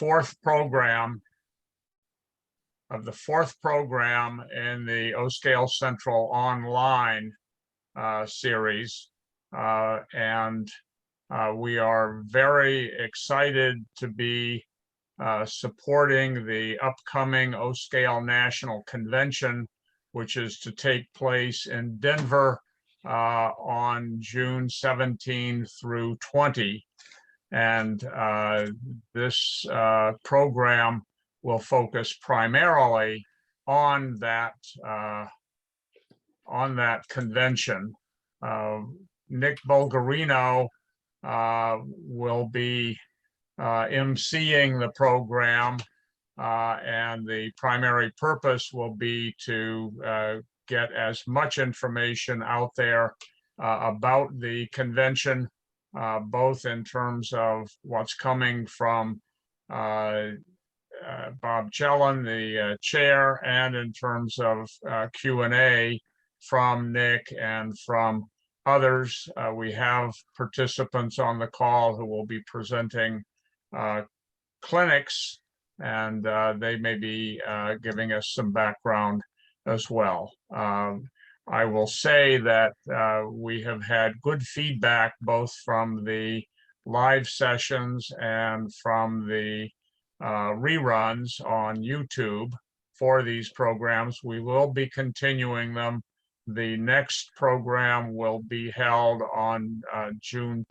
fourth program in the O Scale Central online series, and we are very excited to be supporting the upcoming O Scale National Convention, which is to take place in Denver on June 17 through 20. And this program will focus primarily on that convention. Nick Bulgarino will be emceeing the program, and the primary purpose will be to get as much information out there about the convention, both in terms of what's coming from Bob Jelen, the chair, and in terms of Q&A from Nick and from others. We have participants on the call who will be presenting clinics, and they may be giving us some background as well. I will say that we have had good feedback both from the live sessions and from the reruns on YouTube for these programs. We will be continuing them. The next program will be held on July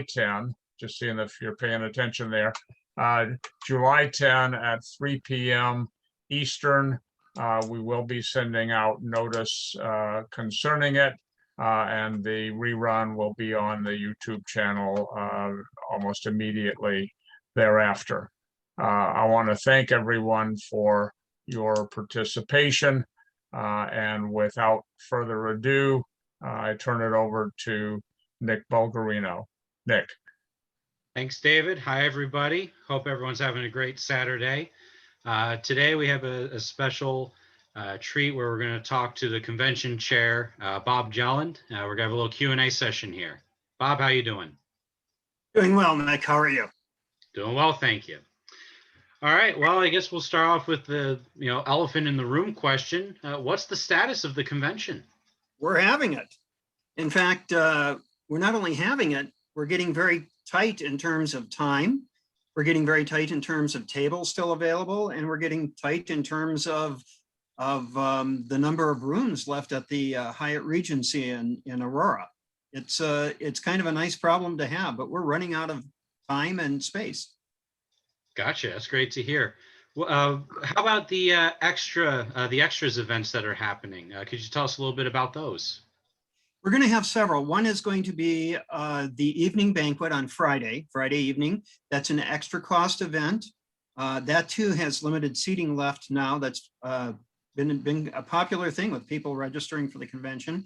10, just seeing if you're paying attention there. July 10 at 3 p.m. Eastern. We will be sending out notice concerning it, and the rerun will be on the YouTube channel almost immediately thereafter. I want to thank everyone for your participation, and without further ado, I turn it over to Nick Bulgarino. Nick. Thanks, David. Hi, everybody. Hope everyone's having a great Saturday. Today we have a special treat where we're going to talk to the convention chair, Bob Jelen. We're going to have a little Q&A session here. Bob, how you doing? Doing well, Nick. How are you? Doing well, thank you. All right. Well, I guess we'll start off with the elephant in the room question. What's the status of the convention? We're having it. In fact, we're not only having it, we're getting very tight in terms of time. We're getting very tight in terms of tables still available, and we're getting tight in terms of the number of rooms left at the Hyatt Regency in Aurora. It's kind of a nice problem to have, but we're running out of time and space. Gotcha. That's great to hear. How about the extras events that are happening? Could you tell us a little bit about those? We're going to have several. One is going to be the evening banquet on Friday evening. That's an extra cost event. That too has limited seating left now. That's been a popular thing with people registering for the convention.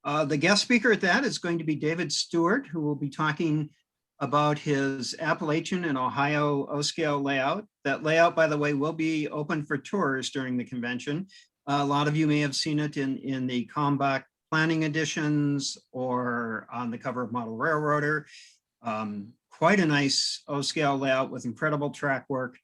The guest speaker at that is going to be David Stewart, who will be talking about his Appalachian and Ohio O-scale layout. That layout, by the way, will be open for tours during the convention. A lot of you may have seen it in the Kalmbach planning editions or on the cover of Model Railroader. Quite a nice O-scale layout with incredible track work.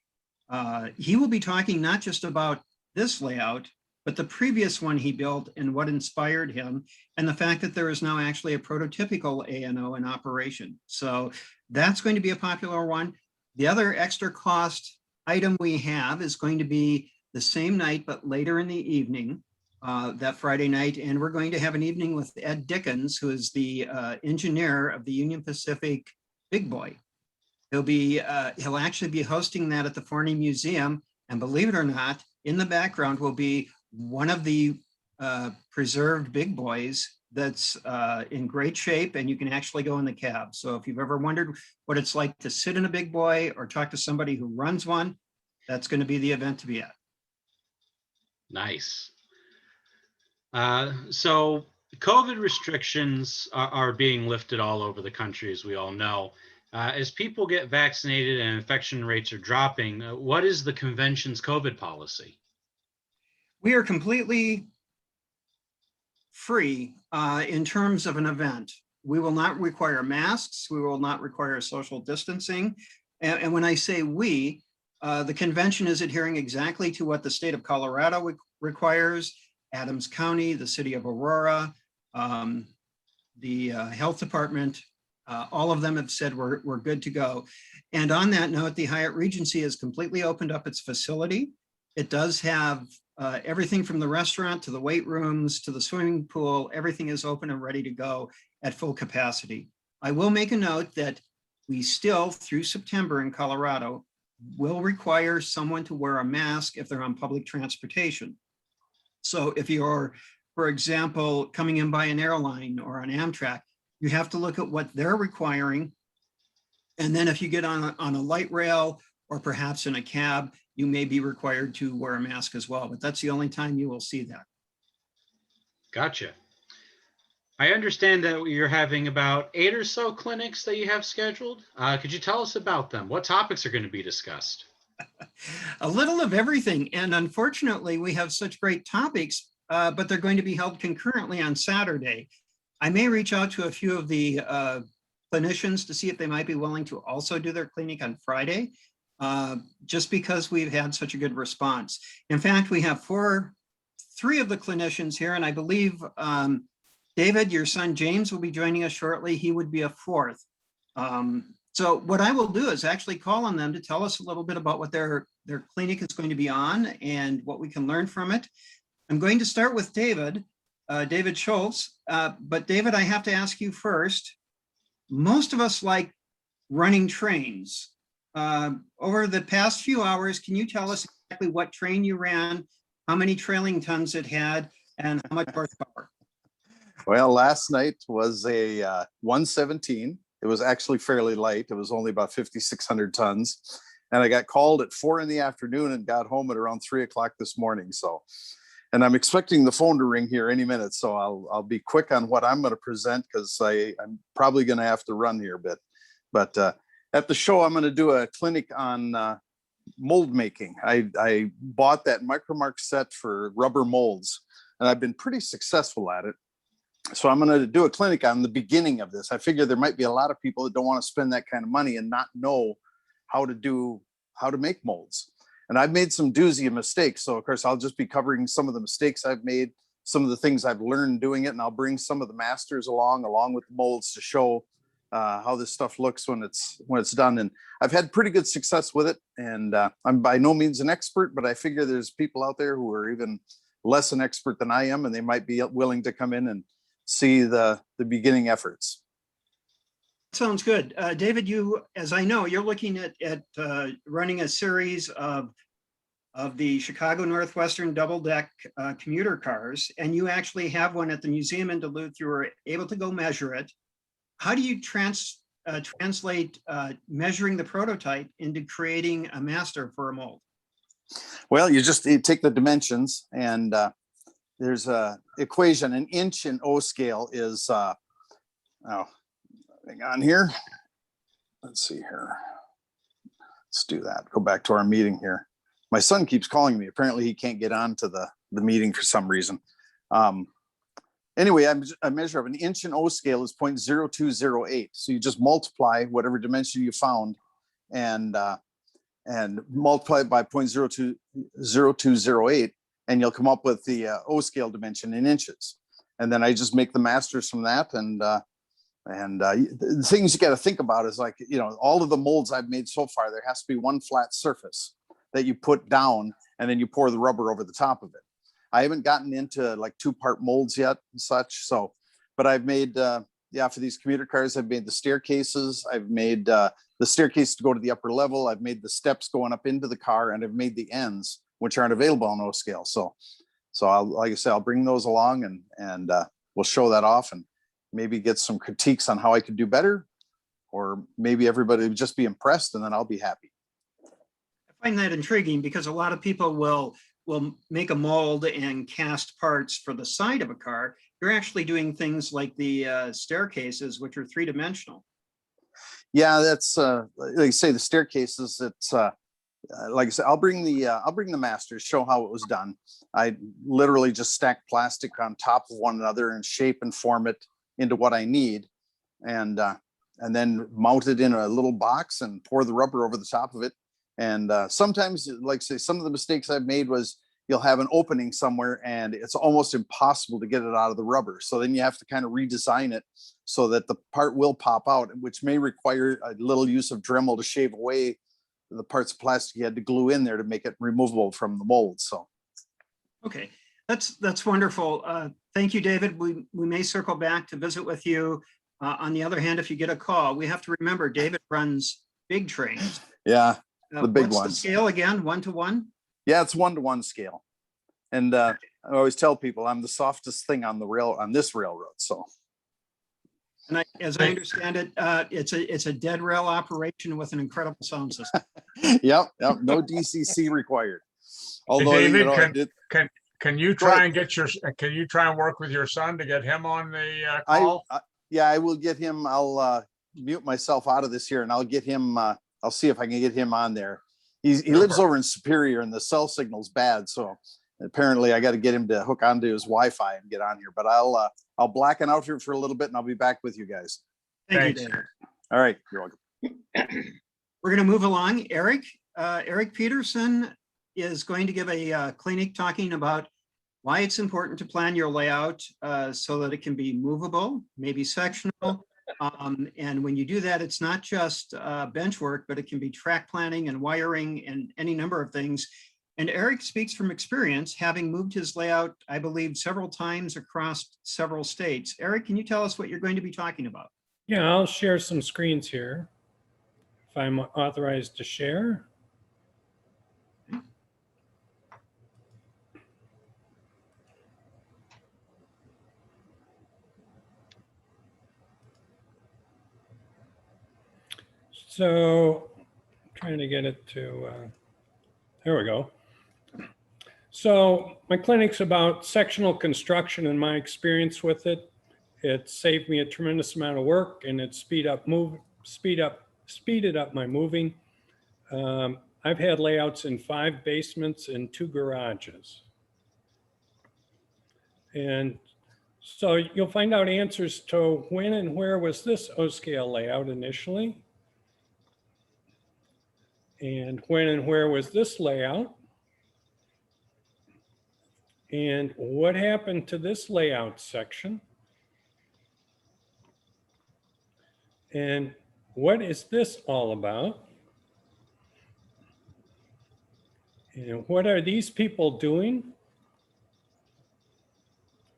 He will be talking not just about this layout, but the previous one he built and what inspired him, and the fact that there is now actually a prototypical ANO in operation. So that's going to be a popular one. The other extra cost item we have is going to be the same night, but later in the evening, that Friday night. And we're going to have an evening with Ed Dickens, who is the engineer of the Union Pacific Big Boy. He'll actually be hosting that at the Forney Museum. And believe it or not, in the background will be one of the preserved Big Boys that's in great shape, and you can actually go in the cab. So if you've ever wondered what it's like to sit in a Big Boy or talk to somebody who runs one, that's going to be the event to be at. Nice. So COVID restrictions are being lifted all over the country, as we all know. As people get vaccinated and infection rates are dropping, what is the convention's COVID policy? We are completely free in terms of an event. We will not require masks. We will not require social distancing. And when I say we, the convention is adhering exactly to what the state of Colorado requires, Adams County, the city of Aurora, the health department, all of them have said we're good to go. And on that note, the Hyatt Regency has completely opened up its facility. It does have everything from the restaurant to the weight rooms to the swimming pool. Everything is open and ready to go at full capacity. I will make a note that we still, through September in Colorado, will require someone to wear a mask if they're on public transportation. So if you're, for example, coming in by an airline or an Amtrak, you have to look at what they're requiring. And then if you get on a light rail or perhaps in a cab, you may be required to wear a mask as well, but that's the only time you will see that. Gotcha. I understand that you're having about 8 or so clinics that you have scheduled. Could you tell us about them? What topics are going to be discussed? A little of everything. And unfortunately, we have such great topics, but they're going to be held concurrently on Saturday. I may reach out to a few of the clinicians to see if they might be willing to also do their clinic on Friday, just because we've had such a good response. In fact, we have three of the clinicians here, and I believe David, your son James, will be joining us shortly. He would be a fourth. So what I will do is actually call on them to tell us a little bit about what their clinic is going to be on and what we can learn from it. I'm going to start with David, David Schultz. But David, I have to ask you first. Most of us like running trains. Over the past few hours, can you tell us exactly what train you ran, how many trailing tons it had, and how much horsepower? Well, last night was a 117. It was actually fairly light. It was only about 5,600 tons. And I got called at 4 p.m. and got home at around 3 o'clock this morning. So, and I'm expecting the phone to ring here any minute. So I'll be quick on what I'm going to present because I'm probably going to have to run here a bit. But at the show, I'm going to do a clinic on mold making. I bought that Micromark set for rubber molds, and I've been pretty successful at it. So I'm going to do a clinic on the beginning of this. I figure there might be a lot of people that don't want to spend that kind of money and not know how to make molds. And I've made some doozy of mistakes. So of course, I'll just be covering some of the mistakes I've made, some of the things I've learned doing it. And I'll bring some of the masters along with the molds to show how this stuff looks when it's done. And I've had pretty good success with it. And I'm by no means an expert, but I figure there's people out there who are even less an expert than I am, and they might be willing to come in and see the beginning efforts. Sounds good. David, you, as I know, you're looking at running a series of the Chicago Northwestern double-deck commuter cars, and you actually have one at the museum in Duluth. You were able to go measure it. How do you translate measuring the prototype into creating a master for a mold? Well, you take the dimensions, and there's a equation. An inch in O scale is hang on here. Let's see here. Let's do that. Go back to our meeting here. My son keeps calling me. Apparently he can't get on to the meeting for some reason. Anyway, a measure of an inch in O scale is 0.0208. So you just multiply whatever dimension you found and multiply it by 0.0208, and you'll come up with the O scale dimension in inches. And then I just make the masters from that. And the things you got to think about is, like, all of the molds I've made so far, there has to be one flat surface that you put down, and then you pour the rubber over the top of it. I haven't gotten into like 2-part molds yet and such. So, but I've made, for these commuter cars, I've made the staircases. I've made the staircase to go to the upper level. I've made the steps going up into the car, and I've made the ends, which aren't available on O scale. So like I said, I'll bring those along and we'll show that off and maybe get some critiques on how I could do better, or maybe everybody would just be impressed, and then I'll be happy. I find that intriguing because a lot of people will make a mold and cast parts for the side of a car. You're actually doing things like the staircases, which are 3-dimensional. Yeah, that's like you say, the staircases. It's like I said, I'll bring the masters, show how it was done. I literally just stack plastic on top of one another and shape and form it into what I need. And and then mount it in a little box and pour the rubber over the top of it. And sometimes, like say, some of the mistakes I've made was you'll have an opening somewhere and it's almost impossible to get it out of the rubber. So then you have to kind of redesign it so that the part will pop out, which may require a little use of Dremel to shave away the parts of plastic you had to glue in there to make it removable from the mold. So. Okay, that's wonderful. Thank you, David. We may circle back to visit with you. On the other hand, if you get a call, we have to remember David runs big trains. Yeah, the big What's ones. the scale again, 1-to-1? Yeah, it's 1-to-1 scale. And I always tell people I'm the softest thing on this railroad. So. And as I understand it, it's a dead rail operation with an incredible sound system. Yep, no DCC required. Hey, Although, David, I did, can you Go ahead. can you try and work with your son to get him on the call? yeah, I will get him. I'll mute myself out of this here, and I'll get him. I'll see if I can get him on there. He lives over in Superior, and the cell signal's bad, so apparently I got to get him to hook onto his Wi-Fi and get on here. But I'll blacken out here for a little bit, and I'll be back with you guys. Thank Thanks. you, David. All right, you're welcome. We're going to move along. Eric Peterson is going to give a clinic talking about why it's important to plan your layout so that it can be movable, maybe sectional. And when you do that, it's not just bench work, but it can be track planning and wiring and any number of things. And Eric speaks from experience, having moved his layout, I believe, several times across several states. Eric, can you tell us what you're going to be talking about? Yeah, I'll share some screens here if I'm authorized to share. So trying to get it to, there we go. So my clinic's about sectional construction and my experience with it. It saved me a tremendous amount of work and it speeded up my moving. I've had layouts in 5 basements and 2 garages. And so you'll find out answers to when and where was this O-scale layout initially? And when and where was this layout? And what happened to this layout section? And what is this all about? And what are these people doing?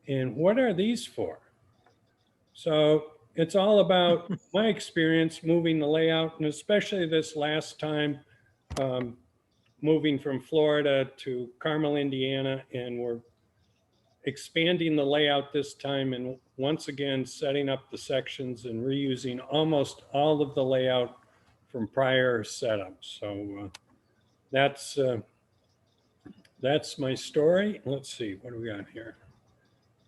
And what are these for? So it's all about my experience moving the layout, and especially this last time, moving from Florida to Carmel, Indiana, and we're expanding the layout this time and once again setting up the sections and reusing almost all of the layout from prior setups. So that's my story. Let's see, what do we got here?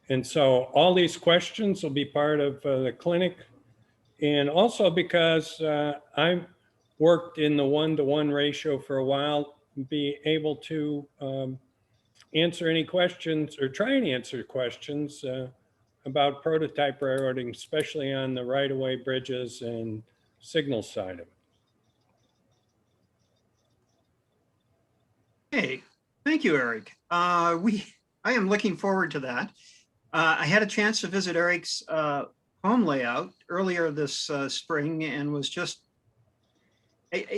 And so all these questions will be part of the clinic. And also because I've worked in the 1-to-1 ratio for a while, be able to answer any questions or try and answer questions about prototype railroading, especially on the right-of-way bridges and signal side of it. Hey, thank you, Eric. I am looking forward to that. I had a chance to visit Eric's home layout earlier this spring and was just,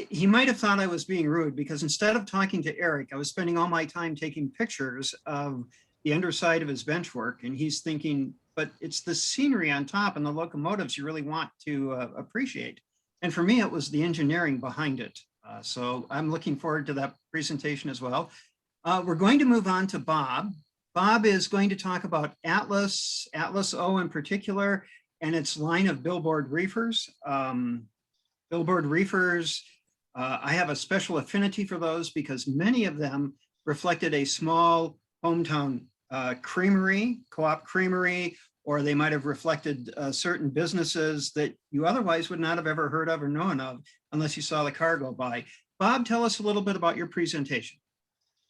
he might have thought I was being rude because instead of talking to Eric, I was spending all my time taking pictures of the underside of his bench work. And he's thinking, but it's the scenery on top and the locomotives you really want to appreciate. And for me, it was the engineering behind it. So I'm looking forward to that presentation as well. We're going to move on to Bob. Bob is going to talk about Atlas O in particular, and its line of billboard reefers. Billboard reefers, I have a special affinity for those because many of them reflected a small hometown creamery, co-op creamery, or they might have reflected certain businesses that you otherwise would not have ever heard of or known of unless you saw the car go by. Bob, tell us a little bit about your presentation.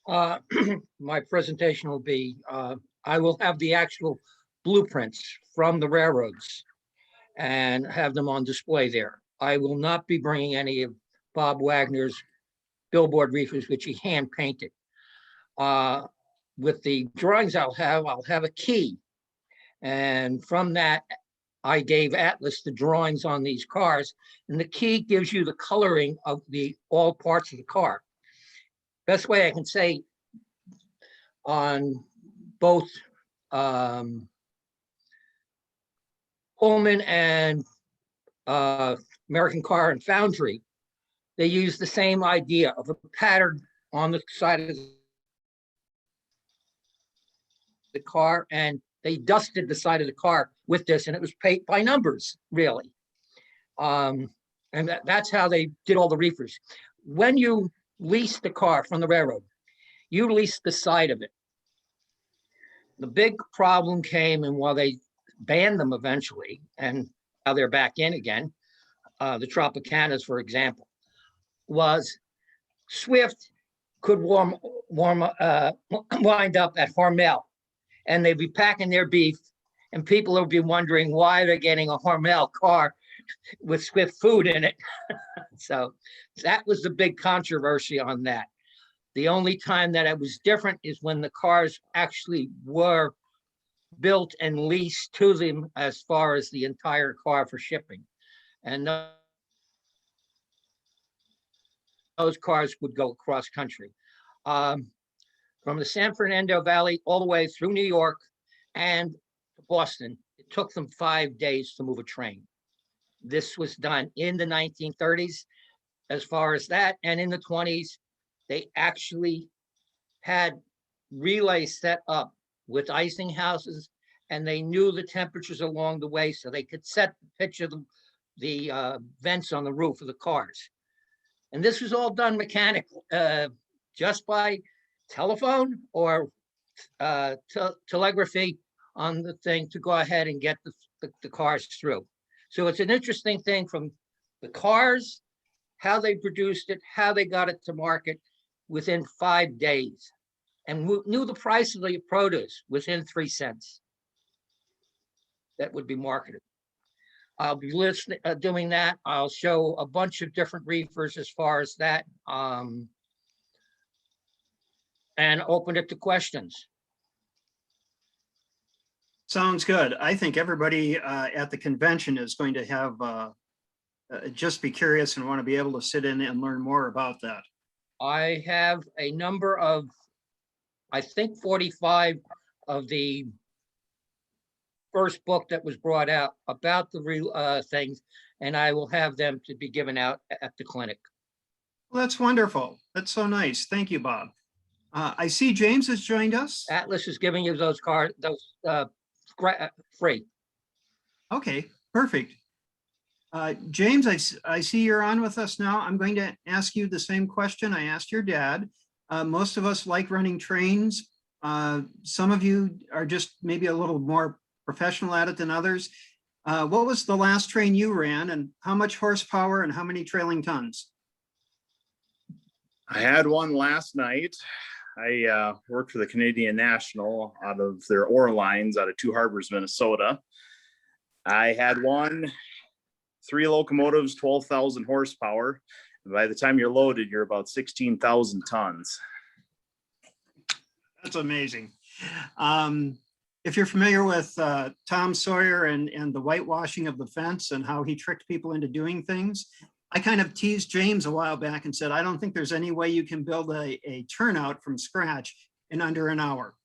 My presentation will be, I will have the actual blueprints from the railroads. and have them on display there. I will not be bringing any of Bob Wagner's billboard reefers, which he hand painted. With the drawings I'll have a key. And from that, I gave Atlas the drawings on these cars, and the key gives you the coloring of all parts of the car. Best way I can say on both Pullman and American Car and Foundry, they use the same idea of a pattern on the side of the car, and they dusted the side of the car with this, and it was paint by numbers, really. And that's how they did all the reefers. When you lease the car from the railroad, you lease the side of it. The big problem came, and while they banned them eventually, and now they're back in again, the Tropicanas, for example, was Swift could wind up at Hormel, and they'd be packing their beef, and people would be wondering why they're getting a Hormel car with Swift food in it. So that was the big controversy on that. The only time that it was different is when the cars actually were built and leased to them as far as the entire car for shipping. And those cars would go across country. From the San Fernando Valley all the way through New York and Boston, it took them 5 days to move a train. This was done in the 1930s as far as that. And in the 20s, they actually had relays set up with icing houses, and they knew the temperatures along the way, so they could set the pitch of the vents on the roof of the cars. And this was all done mechanical, just by telephone or telegraphy on the thing to go ahead and get the cars through. So it's an interesting thing from the cars, how they produced it, how they got it to market within 5 days, and knew the price of the produce within 3 cents that would be marketed. I'll be doing that. I'll show a bunch of different reefers as far as that, and open it to questions. Sounds good. I think everybody at the convention is going to have just be curious and want to be able to sit in and learn more about that. I have a number of, I think 45 of the first book that was brought out about the real things, and I will have them to be given out at the clinic. Well, that's wonderful. That's so nice. Thank you, Bob. I see James has joined us. Atlas is giving you those cards, free. Okay, perfect. James, I see you're on with us now. I'm going to ask you the same question I asked your dad. Most of us like running trains. Some of you are just maybe a little more professional at it than others. What was the last train you ran, and how much horsepower and how many trailing tons? I had one last night. I worked for the Canadian National out of their ore lines out of Two Harbors, Minnesota. I had one, 3 locomotives, 12,000 horsepower. And by the time you're loaded, you're about 16,000 tons. That's amazing. If you're familiar with Tom Sawyer and the whitewashing of the fence and how he tricked people into doing things, I kind of teased James a while back and said, I don't think there's any way you can build a turnout from scratch in under an hour.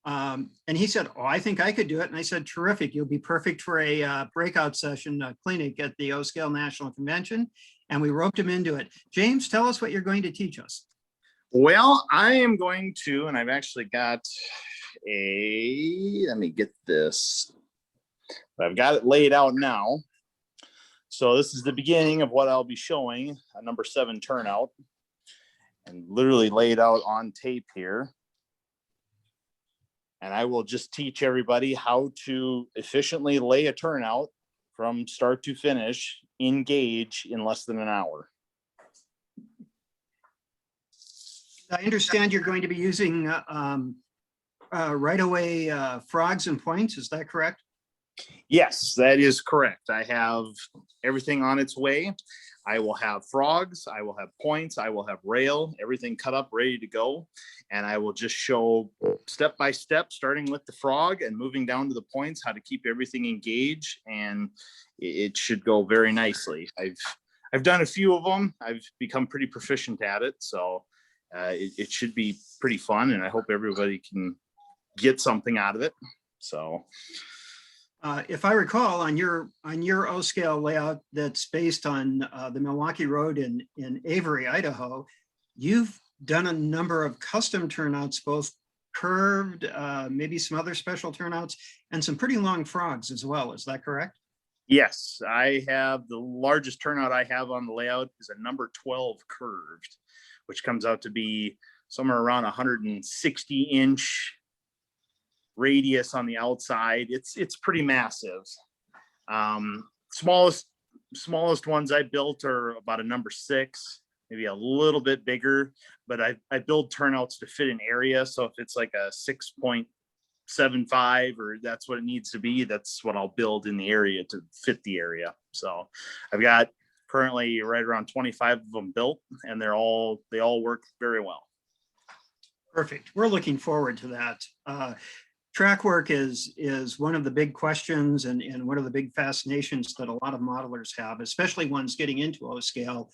And he said, oh, I think I could do it. And I said, terrific. You'll be perfect for a breakout session clinic at the O-Scale National Convention. And we roped him into it. James, tell us what you're going to teach us. Well, I am going to, and I've actually got let me get this. I've got it laid out now. So this is the beginning of what I'll be showing, a number 7 turnout, and literally laid out on tape here. And I will just teach everybody how to efficiently lay a turnout from start to finish in gauge in less than an hour. I understand you're going to be using right away frogs and points. Is that correct? Yes, that is correct. I have everything on its way. I will have frogs, I will have points, I will have rail, everything cut up, ready to go. And I will just show step by step, starting with the frog and moving down to the points, how to keep everything engaged. And it should go very nicely. I've done a few of them. I've become pretty proficient at it. So it should be pretty fun. And I hope everybody can get something out of it. So. If I recall, on your O scale layout that's based on the Milwaukee Road in Avery, Idaho, you've done a number of custom turnouts, both curved, maybe some other special turnouts, and some pretty long frogs as well. Is that correct? Yes, I have the largest turnout I have on the layout is a number 12 curved, which comes out to be somewhere around 160-inch radius on the outside. It's pretty massive. Smallest ones I built are about a number 6, maybe a little bit bigger, but I build turnouts to fit an area. So if it's like a 6.75 or that's what it needs to be, that's what I'll build in the area to fit the area. So I've got currently right around 25 of them built, and they all work very well. Perfect. We're looking forward to that. Track work is one of the big questions and one of the big fascinations that a lot of modelers have, especially ones getting into O scale.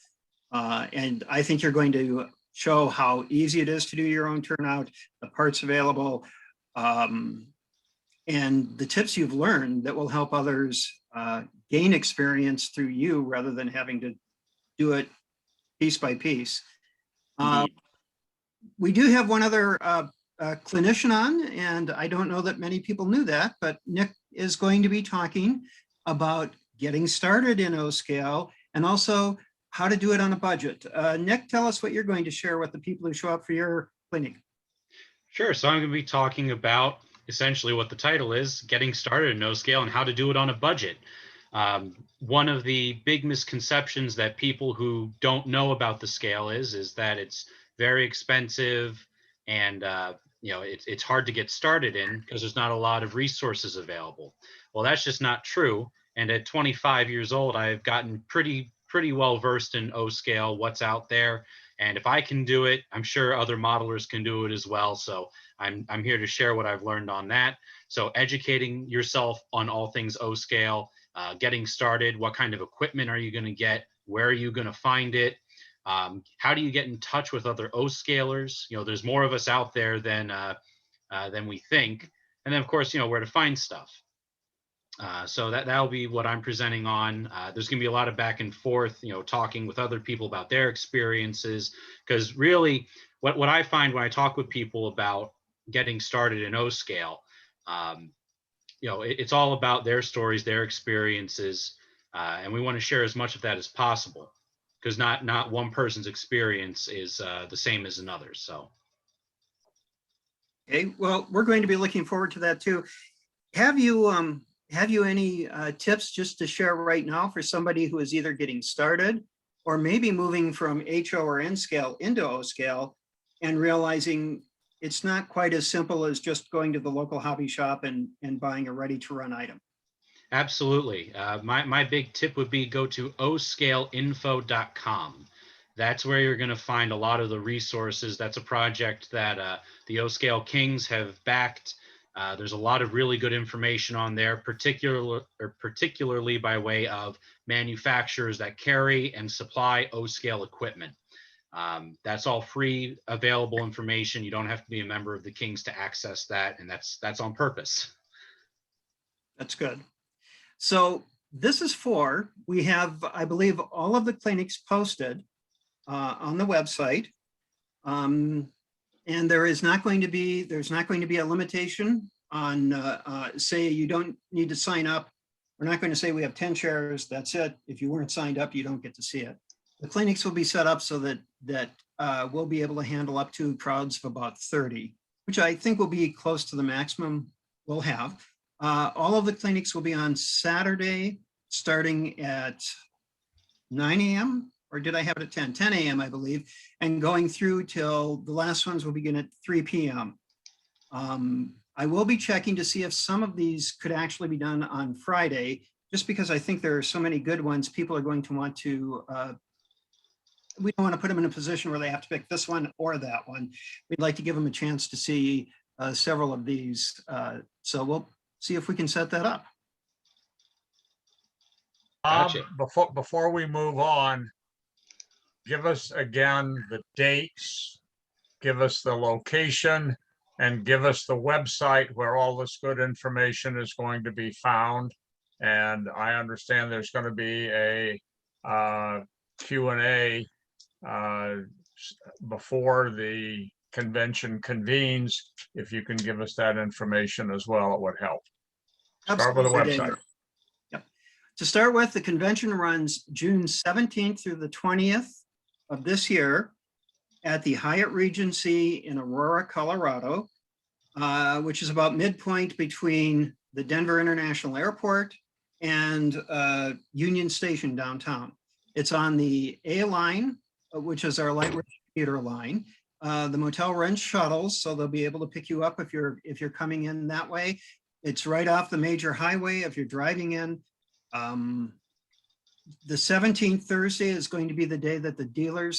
And I think you're going to show how easy it is to do your own turnout, the parts available, and the tips you've learned that will help others gain experience through you rather than having to do it piece by piece. We do have one other clinician on, and I don't know that many people knew that, but Nick is going to be talking about getting started in O scale and also how to do it on a budget. Nick, tell us what you're going to share with the people who show up for your clinic. Sure. So I'm going to be talking about essentially what the title is, getting started in O scale and how to do it on a budget. One of the big misconceptions that people who don't know about the scale is that it's very expensive and it's hard to get started in because there's not a lot of resources available. Well, that's just not true. And at 25 years old, I've gotten pretty well versed in O scale, what's out there. And if I can do it, I'm sure other modelers can do it as well. So I'm here to share what I've learned on that. So educating yourself on all things O scale, getting started, what kind of equipment are you going to get? Where are you going to find it? How do you get in touch with other O scalers? There's more of us out there than we think. And then of course, where to find stuff. So that'll be what I'm presenting on. There's going to be a lot of back and forth, talking with other people about their experiences, because really what I find when I talk with people about getting started in O scale, it's all about their stories, their experiences, and we want to share as much of that as possible, because not one person's experience is the same as another's. So. Okay, well, we're going to be looking forward to that too. Have you any tips just to share right now for somebody who is either getting started or maybe moving from HO or N scale into O scale and realizing it's not quite as simple as just going to the local hobby shop and buying a ready to run item? Absolutely. My big tip would be go to oscaleinfo.com. That's where you're going to find a lot of the resources. That's a project that the O Scale Kings have backed. There's a lot of really good information on there, particularly by way of manufacturers that carry and supply O scale equipment. That's all free, available information. You don't have to be a member of the Kings to access that, and that's on purpose. That's good. So this is we have, I believe, all of the clinics posted on the website. And there's not going to be a limitation on, say you don't need to sign up. We're not going to say we have 10 chairs, that's it. If you weren't signed up, you don't get to see it. The clinics will be set up so that we'll be able to handle up to crowds of about 30, which I think will be close to the maximum we'll have. All of the clinics will be on Saturday, starting at 9 a.m. or did I have it at 10? 10 a.m. I believe, and going through till the last ones will begin at 3 p.m. I will be checking to see if some of these could actually be done on Friday, just because I think there are so many good ones. People are going to want to, we don't want to put them in a position where they have to pick this one or that one. We'd like to give them a chance to see several of these. So we'll see if we can set that up. Gotcha. Before we move on, give us again the dates, give us the location, and give us the website where all this good information is going to be found. And I understand there's going to be a Q&A before the convention convenes. If you can give us that information as well, it would help. Start with the Absolutely, website. David. Yep. To start with, the convention runs June 17th through the 20th of this year at the Hyatt Regency in Aurora, Colorado, which is about midpoint between the Denver International Airport and Union Station downtown. It's on the A line, which is our light rail commuter line. The motel runs shuttles, so they'll be able to pick you up if you're coming in that way. It's right off the major highway if you're driving in. The 17th, Thursday, is going to be the day that the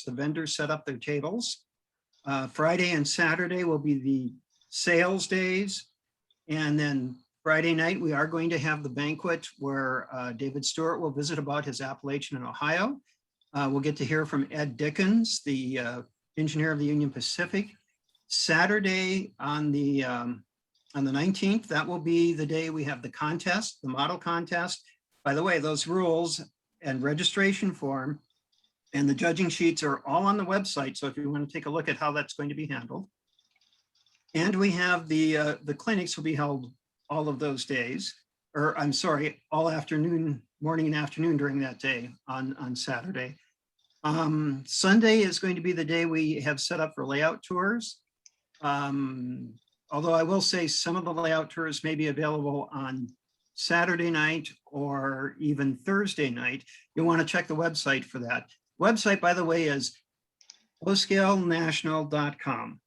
vendors set up their tables. Friday and Saturday will be the sales days. And then Friday night, we are going to have the banquet where David Stewart will visit about his Appalachian in Ohio. We'll get to hear from Ed Dickens, the engineer of the Union Pacific. Saturday on the 19th, that will be the day we have the contest, the model contest. By the way, those rules and registration form and the judging sheets are all on the website. So if you want to take a look at how that's going to be handled. And we have the clinics will be held all of those days, or I'm sorry, all afternoon, morning and afternoon during that day on Saturday. Sunday is going to be the day we have set up for layout tours. Although I will say some of the layout tours may be available on Saturday night or even Thursday night. You'll want to check the website for that. Website, by the way, is oscalenational.com.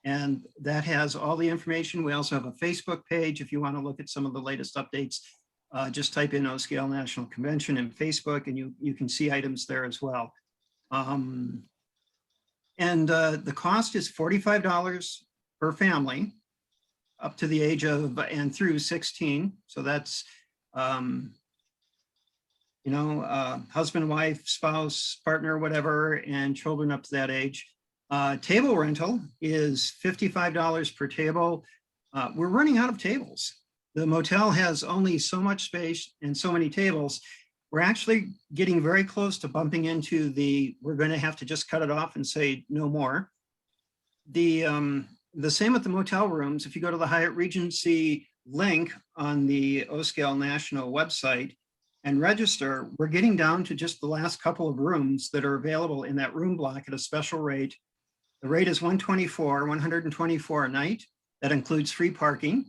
And that has all the information. We also have a Facebook page. If you want to look at some of the latest updates, just type in O-Scale National Convention in Facebook and you can see items there as well. The cost is $45 per family up to the age of and through 16. So that's, husband, wife, spouse, partner, whatever, and children up to that age. Table rental is $55 per table. We're running out of tables. The motel has only so much space and so many tables. We're actually getting very close to bumping into we're going to have to just cut it off and say no more. The same with the motel rooms. If you go to the Hyatt Regency link on the O-Scale National website and register, we're getting down to just the last couple of rooms that are available in that room block at a special rate. The rate is $124 a night. That includes free parking.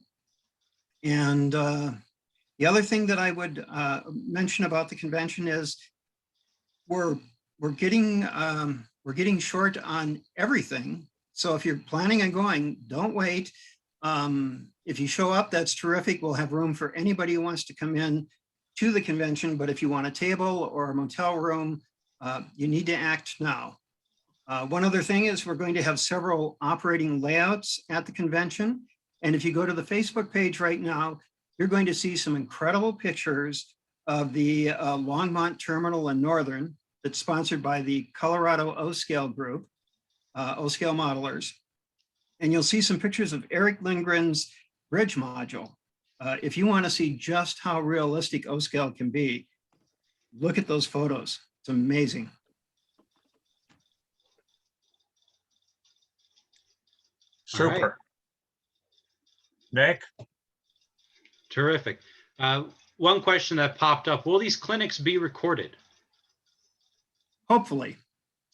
And the other thing that I would mention about the convention is we're getting short on everything. So if you're planning on going, don't wait. If you show up, that's terrific. We'll have room for anybody who wants to come in to the convention. But if you want a table or a motel room, you need to act now. One other thing is we're going to have several operating layouts at the convention. And if you go to the Facebook page right now, you're going to see some incredible pictures of the Longmont Terminal and Northern that's sponsored by the Colorado O-Scale Group, O-Scale Modelers. And you'll see some pictures of Eric Lindgren's bridge module. If you want to see just how realistic O-Scale can be, look at those photos. It's amazing. All right. Super. Nick? Terrific. One question that popped up, will these clinics be recorded? Hopefully.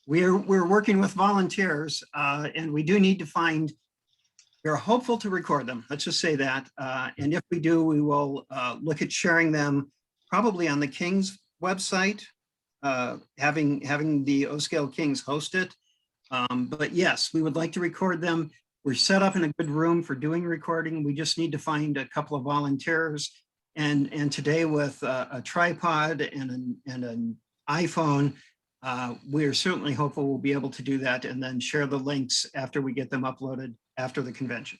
We're working with volunteers and we do need to find, we're hopeful to record them. Let's just say that. And if we do, we will look at sharing them probably on the King's website, having the O-Scale Kings host it. But yes, we would like to record them. We're set up in a good room for doing recording. We just need to find a couple of volunteers. And today with a tripod and an iPhone, we are certainly hopeful we'll be able to do that and then share the links after we get them uploaded after the convention.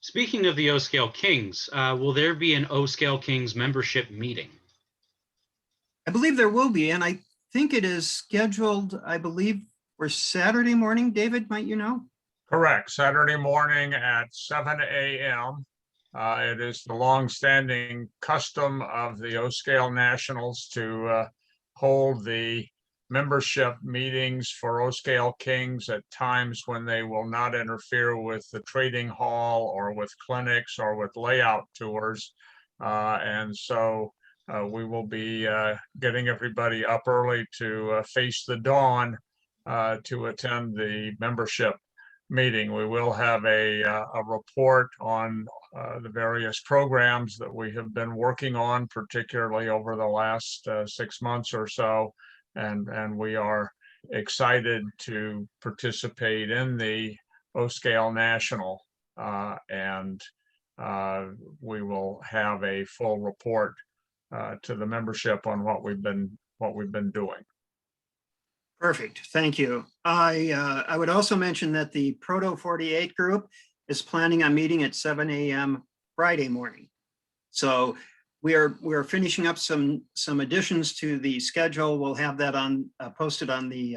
Speaking of the O Scale Kings, will there be an O Scale Kings membership meeting? I believe there will be, and I think it is scheduled, I believe, for Saturday morning. David, might you know? Correct, Saturday morning at 7 a.m. It is the longstanding custom of the O Scale Nationals to hold the membership meetings for O Scale Kings at times when they will not interfere with the trading hall or with clinics or with layout tours. And so we will be getting everybody up early to face the dawn to attend the membership meeting. We will have a report on the various programs that we have been working on, particularly over the last 6 months or so. And we are excited to participate in the O Scale National. And we will have a full report to the membership on what we've been doing. Perfect, thank you. I would also mention that the Proto 48 group is planning on meeting at 7 a.m. Friday morning. So we're finishing up some additions to the schedule. We'll have that on posted on the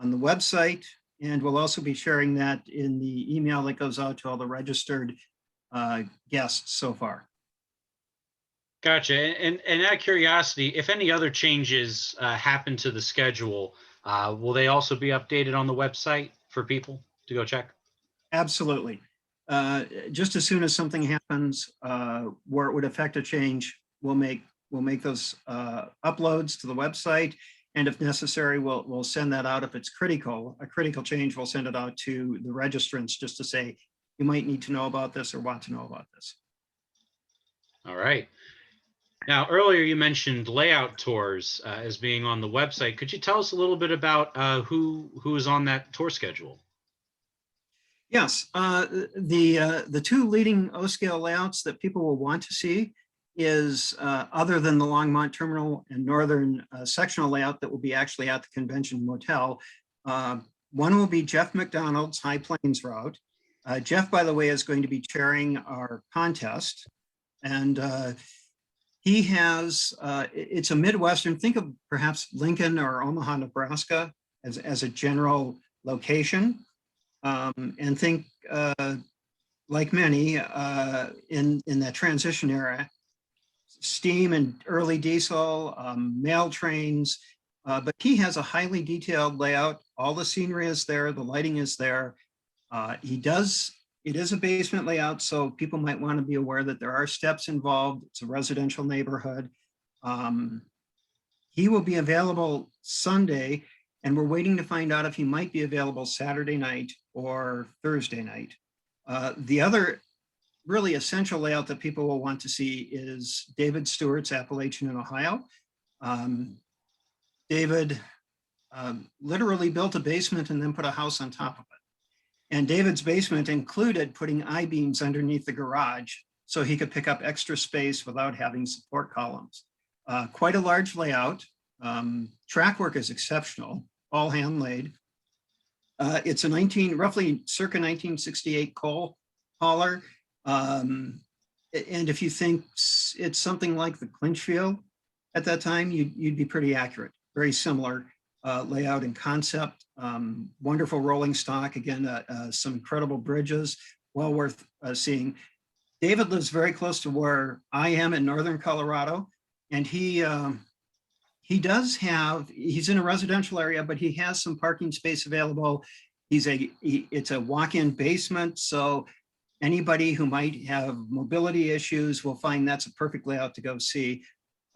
website, and we'll also be sharing that in the email that goes out to all the registered guests so far. Gotcha. And out of curiosity, if any other changes happen to the schedule, will they also be updated on the website for people to go check? Absolutely. Just as soon as something happens where it would affect a change, we'll make those uploads to the website. And if necessary, we'll send that out. If it's a critical change, we'll send it out to the registrants just to say, you might need to know about this or want to know about this. All right. Now, earlier you mentioned layout tours as being on the website. Could you tell us a little bit about who is on that tour schedule? Yes, the two leading O Scale layouts that people will want to see is other than the Longmont Terminal and Northern sectional layout that will be actually at the Convention Motel. One will be Jeff McDonald's High Plains route. Jeff, by the way, is going to be chairing our contest, and he has, it's a Midwestern, think of perhaps Lincoln or Omaha, Nebraska as a general location. And think, like many in that transition era, steam and early diesel, mail trains, but he has a highly detailed layout. All the scenery is there, the lighting is there. It is a basement layout, so people might want to be aware that there are steps involved. It's a residential neighborhood. He will be available Sunday, and we're waiting to find out if he might be available Saturday night or Thursday night. The other really essential layout that people will want to see is David Stewart's Appalachian in Ohio. David literally built a basement and then put a house on top of it. And David's basement included putting I-beams underneath the garage so he could pick up extra space without having support columns. Quite a large layout. Track work is exceptional, all hand laid. It's a roughly circa 1968 coal hauler. And if you think it's something like the Clinchfield at that time, you'd be pretty accurate. Very similar layout and concept. Wonderful rolling stock. Again, some incredible bridges, well worth seeing. David lives very close to where I am in northern Colorado, and he's in a residential area, but he has some parking space available. It's a walk-in basement, so anybody who might have mobility issues will find that's a perfect layout to go see.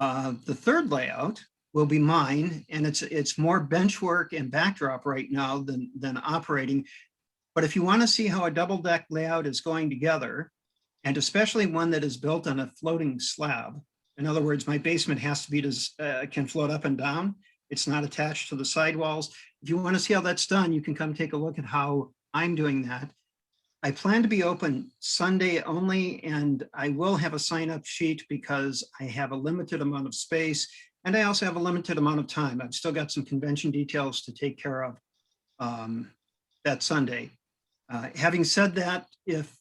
The third layout will be mine, and it's more bench work and backdrop right now than operating. But if you want to see how a double deck layout is going together, and especially one that is built on a floating slab, in other words, my basement has to be can float up and down. It's not attached to the sidewalls. If you want to see how that's done, you can come take a look at how I'm doing that. I plan to be open Sunday only, and I will have a sign-up sheet because I have a limited amount of space, and I also have a limited amount of time. I've still got some convention details to take care of that Sunday. Having said that, if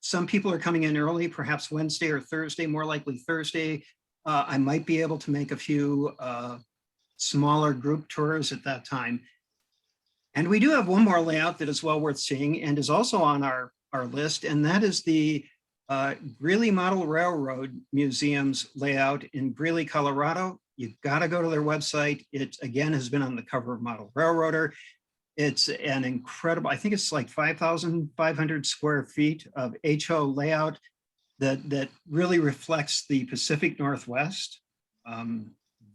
some people are coming in early, perhaps Wednesday or Thursday, more likely Thursday, I might be able to make a few smaller group tours at that time. And we do have one more layout that is well worth seeing and is also on our list, and that is the Greeley Model Railroad Museum's layout in Greeley, Colorado. You've got to go to their website. It, again, has been on the cover of Model Railroader. It's an incredible, I think it's like 5,500 square feet of HO layout that really reflects the Pacific Northwest.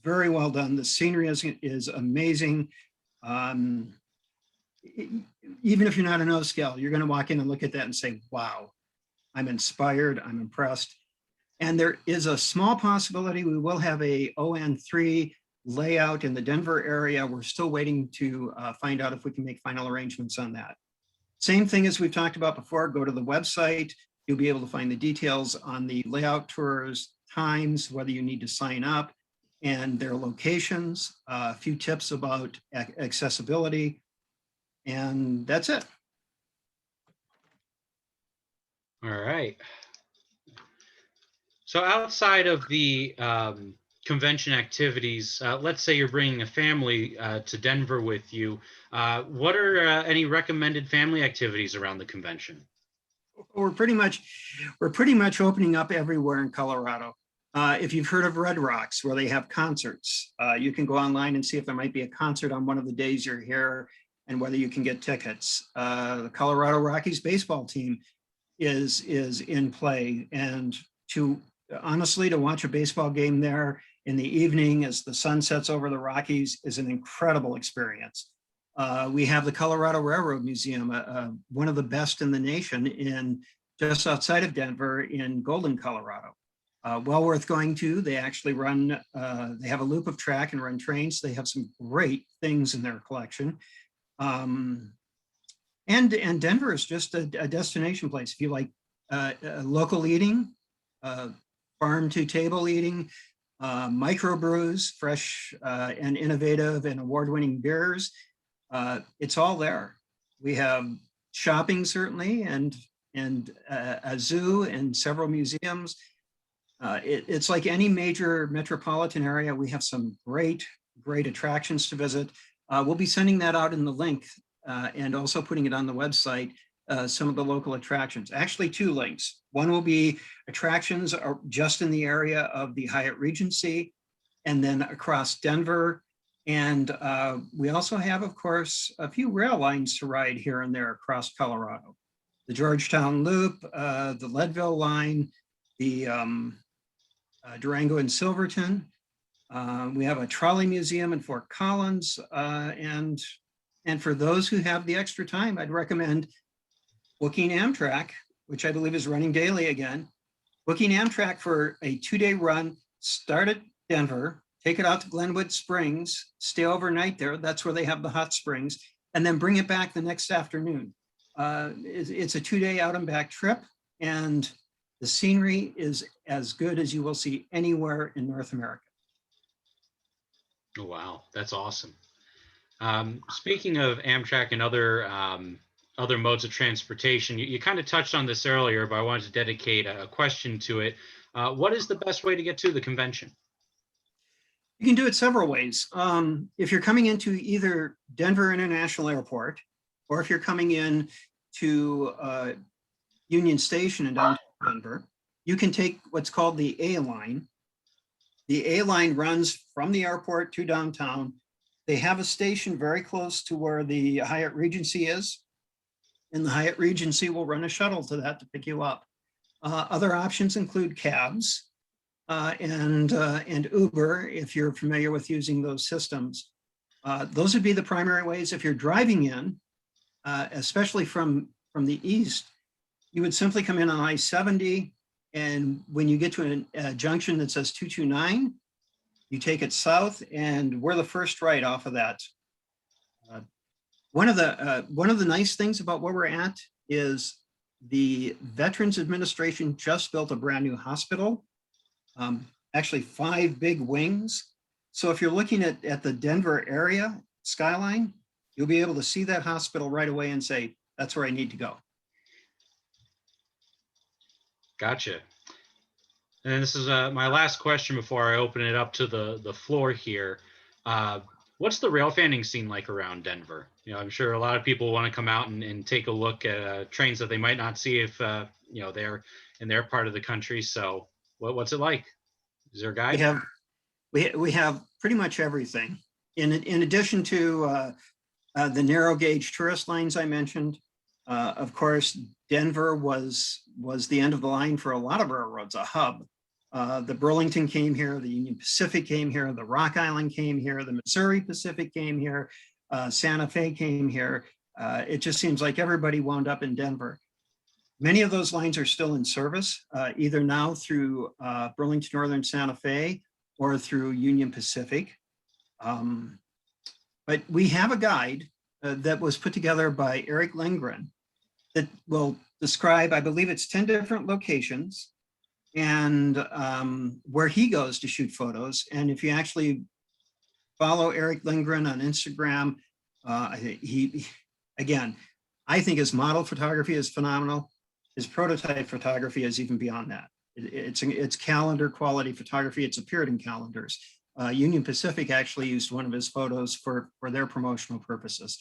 Very well done. The scenery is amazing. Even if you're not a nose scale, you're going to walk in and look at that and say, wow, I'm inspired, I'm impressed. And there is a small possibility we will have a ON3 layout in the Denver area. We're still waiting to find out if we can make final arrangements on that. Same thing as we've talked about before, go to the website. You'll be able to find the details on the layout tours, times, whether you need to sign up, and their locations, a few tips about accessibility. And that's it. All right. So outside of the convention activities, let's say you're bringing a family to Denver with you. What are any recommended family activities around the convention? We're pretty much opening up everywhere in Colorado. If you've heard of Red Rocks, where they have concerts, you can go online and see if there might be a concert on one of the days you're here and whether you can get tickets. The Colorado Rockies baseball team is in play, and honestly, to watch a baseball game there in the evening as the sun sets over the Rockies is an incredible experience. We have the Colorado Railroad Museum, one of the best in the nation, just outside of Denver in Golden, Colorado. Well worth going to. They actually run, they have a loop of track and run trains. They have some great things in their collection. And Denver is just a destination place. If you like local eating, farm to table eating, microbrews, fresh and innovative and award-winning beers, it's all there. We have shopping certainly, and a zoo and several museums. It's like any major metropolitan area. We have some great attractions to visit. We'll be sending that out in the link and also putting it on the website, some of the local attractions. Actually, 2 links. One will be attractions are just in the area of the Hyatt Regency and then across Denver. And we also have, of course, a few rail lines to ride here and there across Colorado. The Georgetown Loop, the Leadville line, the Durango and Silverton. We have a trolley museum in Fort Collins. And for those who have the extra time, I'd recommend booking Amtrak, which I believe is running daily again. Booking Amtrak for a 2-day run, start at Denver, take it out to Glenwood Springs, stay overnight there. That's where they have the hot springs, and then bring it back the next afternoon. It's a 2-day out and back trip, and the scenery is as good as you will see anywhere in North America. Oh, wow, that's awesome. Speaking of Amtrak and other modes of transportation, you kind of touched on this earlier, but I wanted to dedicate a question to it. What is the best way to get to the convention? You can do it several ways. If you're coming into either Denver International Airport, or if you're coming in to Union Station in downtown Denver, you can take what's called the A line. The A line runs from the airport to downtown. They have a station very close to where the Hyatt Regency is, and the Hyatt Regency will run a shuttle to that to pick you up. Other options include cabs and Uber, if you're familiar with using those systems. Those would be the primary ways. If you're driving in, especially from the east, you would simply come in on I-70, and when you get to a junction that says 229, You take it south, and we're the first right off of that. One of the nice things about where we're at is the Veterans Administration just built a brand new hospital. Actually 5 big wings. So if you're looking at the Denver area skyline, you'll be able to see that hospital right away and say, that's where I need to go. Gotcha. And this is my last question before I open it up to the floor here. What's the rail fanning scene like around Denver? You know, I'm sure a lot of people want to come out and take a look at trains that they might not see if you know, they're in their part of the country. So what's it like? Is there a guide? We have pretty much everything. In addition to the narrow gauge tourist lines I mentioned, of course, Denver was the end of the line for a lot of railroads, a hub. The Burlington came here, the Union Pacific came here, the Rock Island came here, the Missouri Pacific came here, Santa Fe came here. It just seems like everybody wound up in Denver. Many of those lines are still in service, either now through Burlington Northern Santa Fe or through Union Pacific. But we have a guide that was put together by Eric Lindgren that will describe, I believe it's 10 different locations and where he goes to shoot photos. And if you actually follow Eric Lindgren on Instagram, again, I think his model photography is phenomenal. His prototype photography is even beyond that. It's calendar quality photography. It's appeared in calendars. Union Pacific actually used one of his photos for their promotional purposes.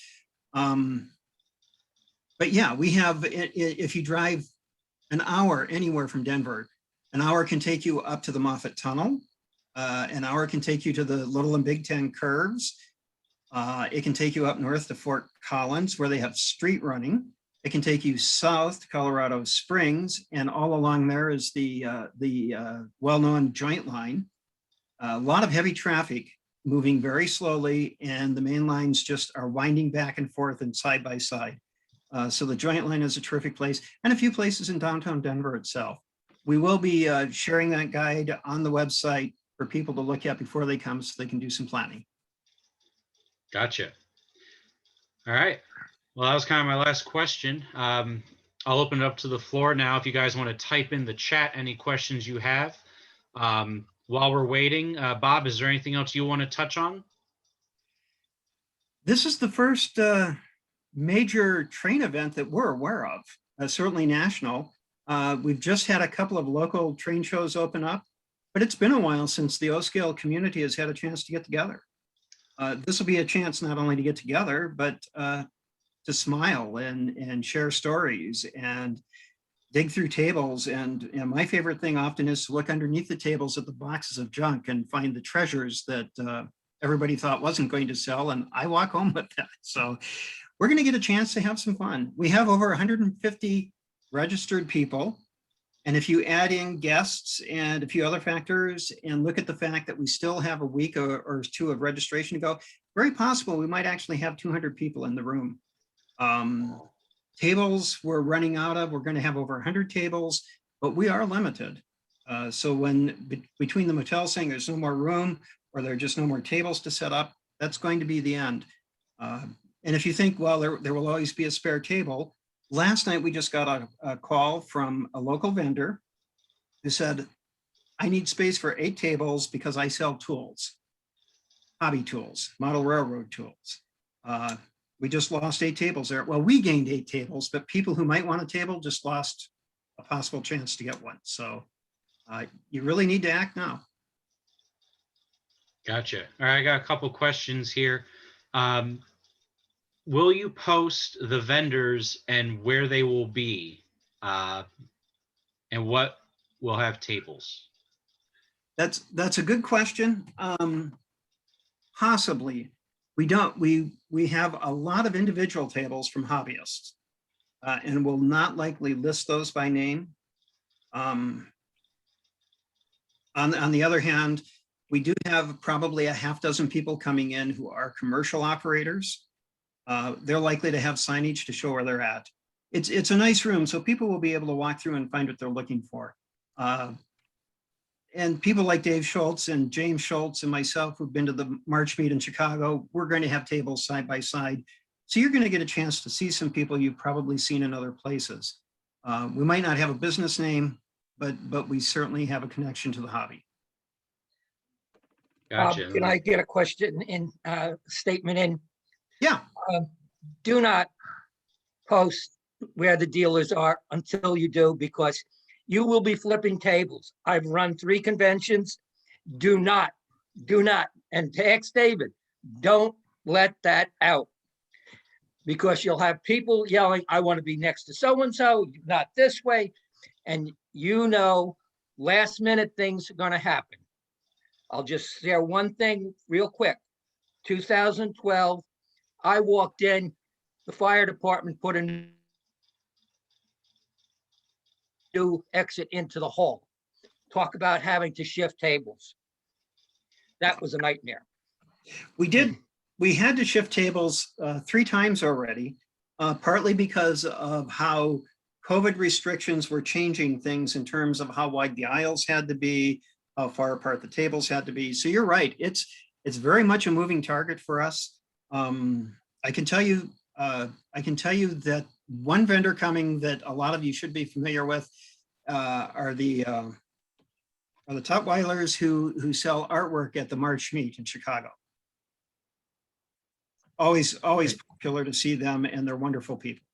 But yeah, we have, if you drive an hour anywhere from Denver, an hour can take you up to the Moffett Tunnel. An hour can take you to the Little and Big Ten curves. It can take you up north to Fort Collins, where they have street running. It can take you south to Colorado Springs, and all along there is the well-known Joint Line. A lot of heavy traffic moving very slowly, and the main lines just are winding back and forth and side by side. So the Joint Line is a terrific place, and a few places in downtown Denver itself. We will be sharing that guide on the website for people to look at before they come so they can do some planning. Gotcha. All right. Well, that was kind of my last question. I'll open it up to the floor now. If you guys want to type in the chat any questions you have. While we're waiting, Bob, is there anything else you want to touch on? This is the first major train event that we're aware of, certainly national. We've just had a couple of local train shows open up, but it's been a while since the O-Scale community has had a chance to get together. This will be a chance not only to get together, but to smile and share stories and dig through tables. And my favorite thing often is to look underneath the tables at the boxes of junk and find the treasures that everybody thought wasn't going to sell. And I walk home with that. So we're going to get a chance to have some fun. We have over 150 registered people. And if you add in guests and a few other factors and look at the fact that we still have a week or two of registration to go, very possible we might actually have 200 people in the room. Tables we're running out of, we're going to have over 100 tables, but we are limited. So when between the motel saying there's no more room or there are just no more tables to set up, that's going to be the end. And if you think, well, there will always be a spare table. Last night, we just got a call from a local vendor who said, I need space for 8 tables because I sell tools, hobby tools, model railroad tools. We just lost 8 tables there. Well, we gained 8 tables, but people who might want a table just lost a possible chance to get one. So you really need to act now. Gotcha. All right, I got a couple questions here. Will you post the vendors and where they will be, and what will have tables? That's a good question. Possibly. We have a lot of individual tables from hobbyists, and will not likely list those by name. On the other hand, we do have probably a half dozen people coming in who are commercial operators. They're likely to have signage to show where they're at. It's a nice room, so people will be able to walk through and find what they're looking for. and people like Dave Schultz and James Schultz and myself who've been to the March meet in Chicago, we're going to have tables side by side. So you're going to get a chance to see some people you've probably seen in other places. We might not have a business name, but we certainly have a connection to the hobby. Gotcha. Can I get a question in, statement in? Yeah. Do not post where the dealers are until you do, because you will be flipping tables. I've run 3 conventions. Do not, and to ask David, don't let that out. Because you'll have people yelling, I want to be next to so-and-so, not this way. And you know, last minute things are going to happen. I'll just share one thing real quick. 2012, I walked in, the fire department put a new exit into the hall. Talk about having to shift tables. That was a nightmare. We had to shift tables 3 times already, partly because of how COVID restrictions were changing things in terms of how wide the aisles had to be, how far apart the tables had to be. So you're right. It's very much a moving target for us. I can tell you that one vendor coming that a lot of you should be familiar with are the Tutweilers who sell artwork at the March meet in Chicago. Always popular to see them, and they're wonderful people.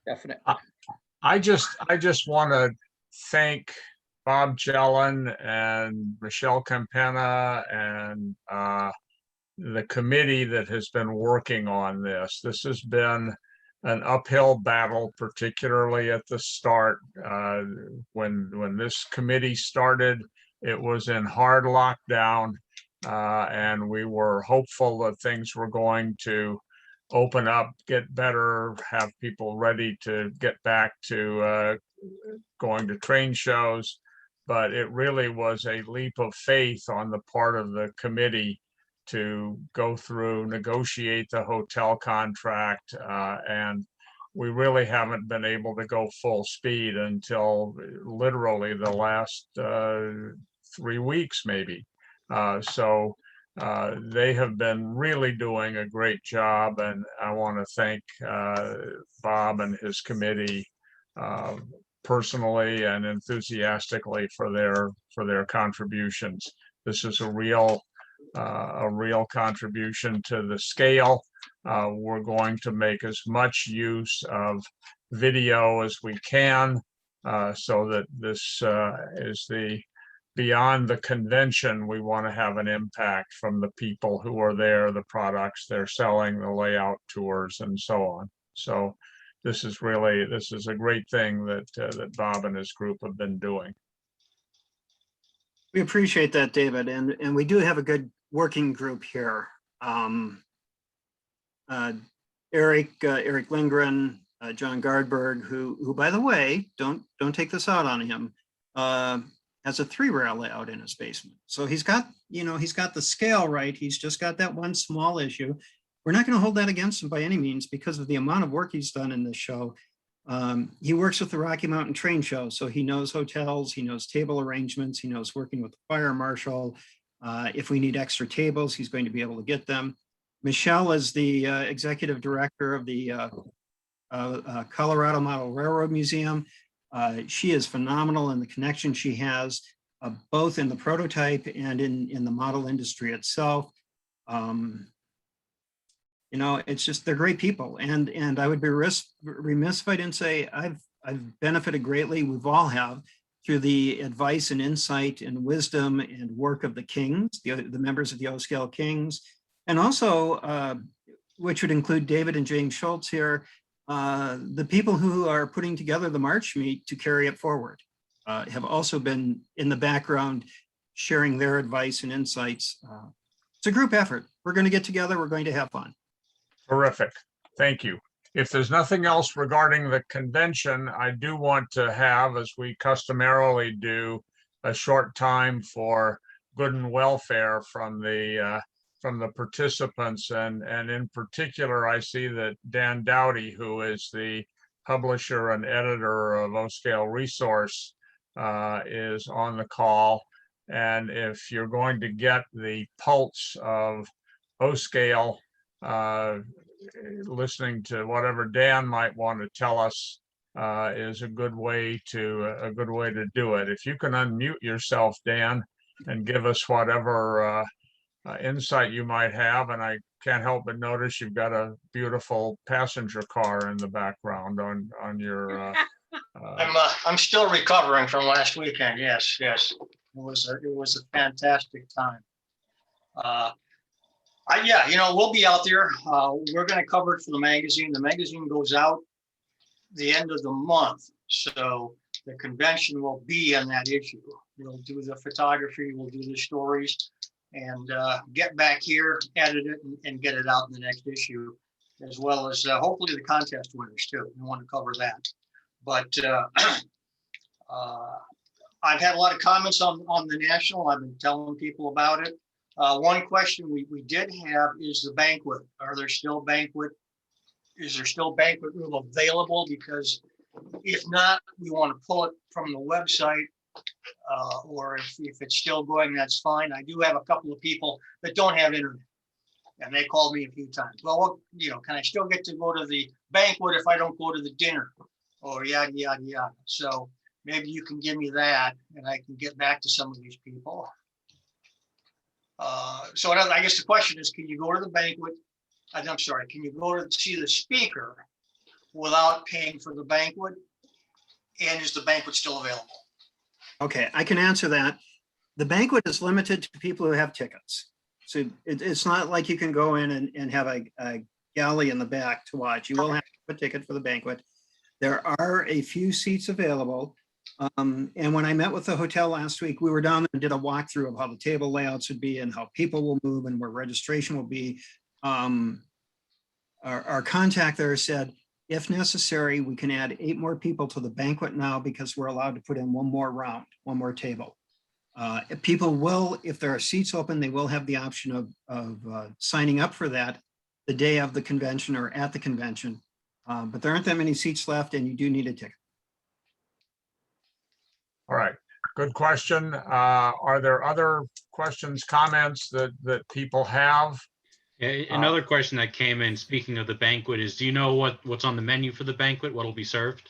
Definitely. I just want to thank Bob Jellin and Michelle Campana and the committee that has been working on this. This has been an uphill battle, particularly at the start. When this committee started, it was in hard lockdown, and we were hopeful that things were going to open up, get better, have people ready to get back to going to train shows. But it really was a leap of faith on the part of the committee to go through, negotiate the hotel contract, and we really haven't been able to go full speed until literally the last 3 weeks, maybe. So they have been really doing a great job, and I want to thank Bob and his committee personally and enthusiastically for their contributions. This is a real contribution to the scale. We're going to make as much use of video as we can, so that this is beyond the convention. We want to have an impact from the people who are there, the products they're selling, the layout tours, and so on. So this is a great thing that Bob and his group have been doing. We appreciate that, David, and we do have a good working group here. Eric Lindgren, John Gardberg, who by the way, don't take this out on him, has a 3-rail layout in his basement. So he's got the scale right. He's just got that one small issue. We're not going to hold that against him by any means because of the amount of work he's done in this show. He works with the Rocky Mountain Train Show, so he knows hotels, he knows table arrangements, he knows working with the fire marshal. If we need extra tables, he's going to be able to get them. Michelle is the executive director of the Colorado Model Railroad Museum. She is phenomenal in the connection she has, both in the prototype and in the model industry itself. It's just, they're great people. And I would be remiss if I didn't say I've benefited greatly, we've all have, through the advice and insight and wisdom and work of the Kings, the members of the O-Scale Kings, and also, which would include David and James Schultz here, the people who are putting together the March meet to carry it forward, have also been in the background sharing their advice and insights. It's a group effort. We're going to get together. We're going to have fun. Terrific. Thank you. If there's nothing else regarding the convention, I do want to have, as we customarily do, a short time for good and welfare from the participants, and in particular, I see that Dan Dowdy, who is the publisher and editor of O-Scale Resource, is on the call. And if you're going to get the pulse of O-scale, listening to whatever Dan might want to tell us is a good way to do it. If you can unmute yourself, Dan, and give us whatever insight you might have. And I can't help but notice you've got a beautiful passenger car in the background on your. I'm still recovering from last weekend. Yes, yes. It was a fantastic time. Yeah, we'll be out there. We're going to cover it for the magazine. The magazine goes out the end of the month, so the convention will be on that issue. We'll do the photography, we'll do the stories, and get back here, edit it, and get it out in the next issue, as well as hopefully the contest winners too. We want to cover that. But I've had a lot of comments on the National. I've been telling people about it. One question we did have is the banquet. Is there still banquet room available? Because if not, we want to pull it from the website. Or if it's still going, that's fine. I do have a couple of people that don't have internet. And they called me a few times. Well, can I still get to go to the banquet if I don't go to the dinner? Or yada, yada, yada. So maybe you can give me that and I can get back to some of these people. So I guess the question is, can you go to the banquet? I'm sorry, can you go to see the speaker without paying for the banquet? And is the banquet still available? Okay, I can answer that. The banquet is limited to people who have tickets. So it's not like you can go in and have a galley in the back to watch. You will have a ticket for the banquet. There are a few seats available. And when I met with the hotel last week, we were down there and did a walkthrough of how the table layouts would be and how people will move and where registration will be. Our contact there said, if necessary, we can add 8 more people to the banquet now because we're allowed to put in one more round, one more table. If people will, if there are seats open, they will have the option of signing up for that the day of the convention or at the convention. But there aren't that many seats left and you do need a ticket. All right, good question. Are there other questions, comments that people have? Another question that came in, speaking of the banquet, is do you know what's on the menu for the banquet? What'll be served?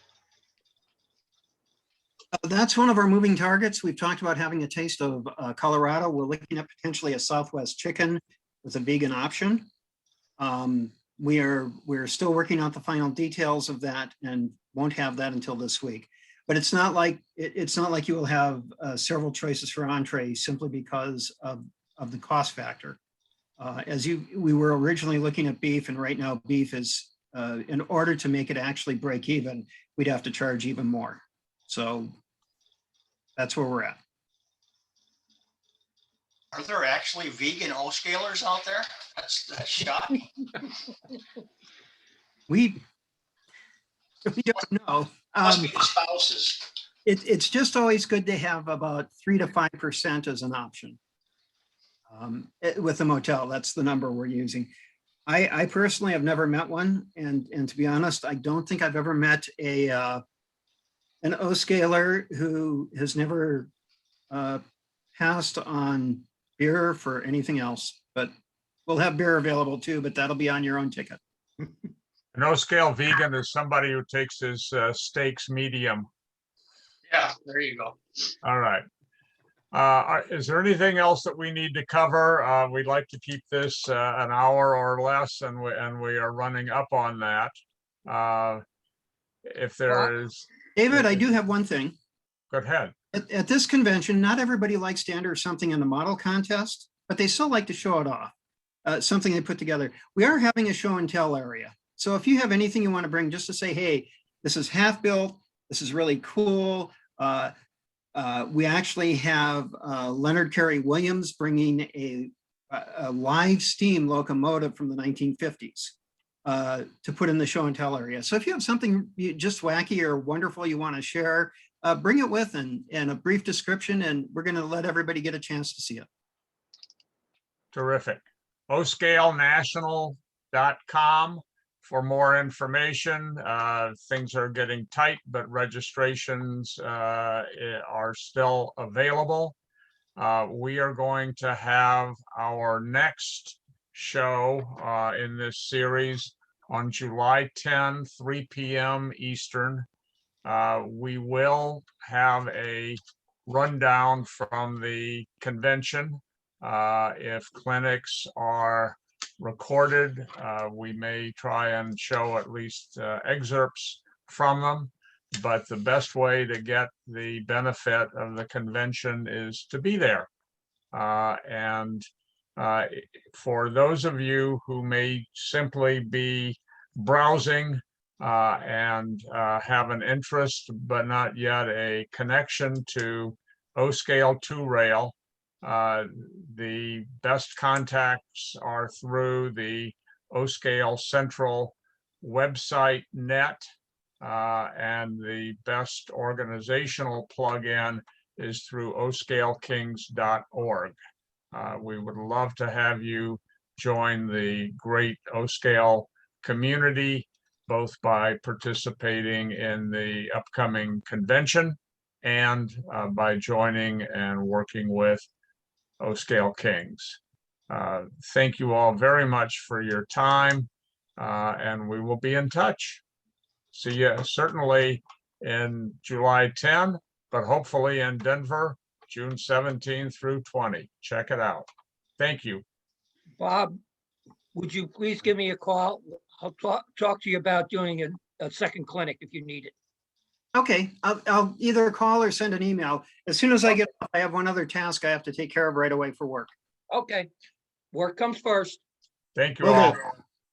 That's one of our moving targets. We've talked about having a taste of Colorado. We're looking at potentially a Southwest chicken with a vegan option. We're still working out the final details of that and won't have that until this week. But it's not like you will have several choices for entree simply because of the cost factor. We were originally looking at beef, and right now beef is in order to make it actually break even, we'd have to charge even more. So that's where we're at. Are there actually vegan O-scalers out there? That's shocking. We don't know. Must be the spouses. It's just always good to have about 3 to 5% as an option. With the motel, that's the number we're using. I personally have never met one, and to be honest, I don't think I've ever met an O-scaler who has never passed on beer for anything else. But we'll have beer available too, but that'll be on your own ticket. An O-scale vegan is somebody who takes his steaks medium. Yeah, there you go. All right. Is there anything else that we need to cover? We'd like to keep this an hour or less, and we are running up on that. If there is, David, I do have one thing. go ahead. At this convention, not everybody likes to enter something in the model contest, but they still like to show it off. Something they put together. We are having a show and tell area. So if you have anything you want to bring just to say, hey, this is half built, this is really cool. We actually have Leonard Carey Williams bringing a live steam locomotive from the 1950s to put in the show and tell area. So if you have something just wacky or wonderful you want to share, bring it with and a brief description, and we're going to let everybody get a chance to see it. Terrific. oscalenational.com for more information. Things are getting tight, but registrations are still available. We are going to have our next show in this series on July 10, 3 p.m. Eastern. We will have a rundown from the convention. If clinics are recorded, we may try and show at least excerpts from them. But the best way to get the benefit of the convention is to be there. And for those of you who may simply be browsing and have an interest, but not yet a connection to O-Scale 2Rail, the best contacts are through the O-Scale Central website net, and the best organizational plug-in is through oscalekings.org. We would love to have you join the great O-Scale community, both by participating in the upcoming convention and by joining and working with O-Scale Kings. Thank you all very much for your time, and we will be in touch. See you certainly in July 10, but hopefully in Denver, June 17 through 20. Check it out. Thank you. Bob, would you please give me a call? I'll talk to you about doing a second clinic if you need it. Okay, I'll either call or send an email. As soon as I get off, I have one other task I have to take care of right away for work. Okay, work comes first. Thank you Will do. all.